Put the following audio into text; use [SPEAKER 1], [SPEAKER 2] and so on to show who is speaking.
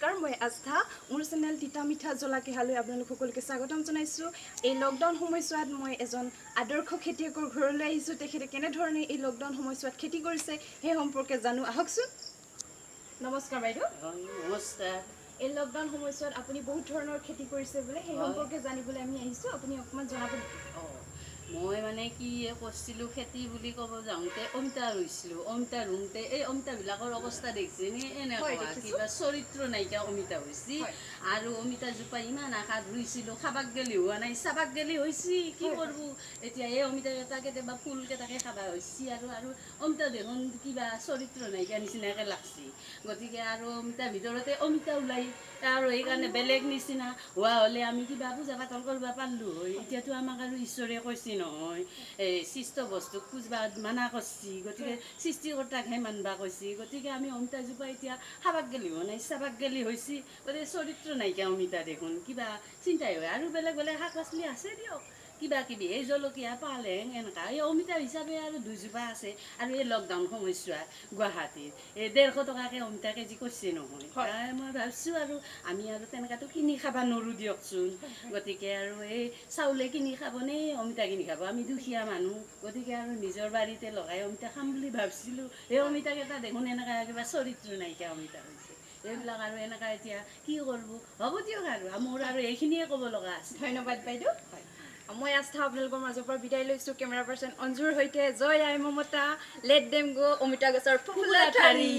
[SPEAKER 1] নমস্কাৰ, মই আস্থা। মোৰ চেনেল তিতা মিঠা জ্বলা কেহালৈ আপোনালোক সকলোকে স্বাগতম জনাইছোঁ। এই লকডাউন সময়ছোৱাত মই এজন আদৰ্শ খেতিয়কৰ ঘৰলৈ আহিছোঁ। তেখেতে কেনেধৰণে এই লকডাউন সময়ছোৱাত খেতি কৰিছে সেই সম্পৰ্কে জানো, আহকচোন। নমস্কাৰ বাইদেউ।
[SPEAKER 2] নমস্কাৰ।
[SPEAKER 1] এই লকডাউন সময়ছোৱাত আপুনি বহুত ধৰণৰ খেতি কৰিছে বোলে, সেই সম্পৰ্কে জানিবলৈ আমি আহিছোঁ। আপুনি অকণমান জনাব নেকি?
[SPEAKER 2] মই মানে কি কৰিছিলোঁ, খেতি বুলি ক'ব যাওঁতে অমিতা ৰুইছিলোঁ। অমিতা ৰুওঁতে এই অমিতাবিলাকৰ অৱস্থা দেখিছেনে? এনেকুৱা কিবা চৰিত্ৰ নাইকিয়া অমিতা হৈছে। আৰু অমিতাজোপা ইমান আশাত ৰুইছিলোঁ, খাবাক গেলি হোৱা নাই, চাবাক গেলি হৈছে। কি কৰোঁ এতিয়া? এই অমিতাকেইটা কেতিয়াবা ফুলকেইটাকে খাবা হৈছে আৰু অমিতা দেখোন কিবা চৰিত্ৰ নাইকিয়া নিচিনাকৈ লাগছি। গতিকে আৰু অমিতাৰ ভিতৰতে অমিতা ওলাই আৰু সেইকাৰণে বেলেগ নিচিনা হোৱা হ'লে আমি কিবা পূজা পাতল কৰিব পাৰিলোঁ হয়। এতিয়াতো আমাক আৰু ঈশ্বৰে কৈছে নহয়, এই সৃষ্ট বস্তুক পূজবা মানা কৰিছে। গতিকে সৃষ্টিকৰ্তাকহে মানবা কৈছে। গতিকে আমি অমিতাজোপা এতিয়া খাবাক গেলি হোৱা নাই, চাবাক গেলি হৈছে। গতিকে চৰিত্ৰ নাইকিয়া অমিতা দেখোন কিবা চিন্তাই হয়। আৰু বেলেগ বেলেগ শাক পাচলি আছে দিয়ক, কিবা কিবি এই জলকীয়া পালেং এনেকুৱা। এই অমিতা হিচাপে আৰু দুজোপা আছে। আৰু এই লকডাউন সময়ছোৱাত গুৱাহাটীত এই 150 টকাকৈ অমিতা কেজি কৰিছে নহয়। মই ভাবিছোঁ আৰু আমি আৰু তেনেকুৱাতো কিনি খাব নোৱাৰোঁ দিয়কচোন। গতিকে আৰু এই চাউলে কিনি খাবনে অমিতা কিনি খাব? আমি দুখীয়া মানুহ। গতিকে আৰু নিজৰ বাৰীতে লগাই অমিতা খাম বুলি ভাবিছিলোঁ। এই অমিতাকেইটা দেখোন এনেকুৱা কিবা চৰিত্ৰ নাইকিয়া অমিতা হৈছে। এইবিলাক আৰু এনেকুৱা এতিয়া কি কৰিব? হ'ব দিয়ক, আৰু মোৰ আৰু এইখিনিয়ে ক'ব লগা আছে।
[SPEAKER 1] ধন্যবাদ বাইদেউ। মই আস্থা আপোনালোকৰ মাজৰ পৰা বিদায় লৈছোঁ। কেমেৰা পাৰ্চন অঞ্জুৰ সৈতে। জয় আই মমতা, লেট দেম গো, অমিতা গছৰ ফুফুলা ঠাৰি।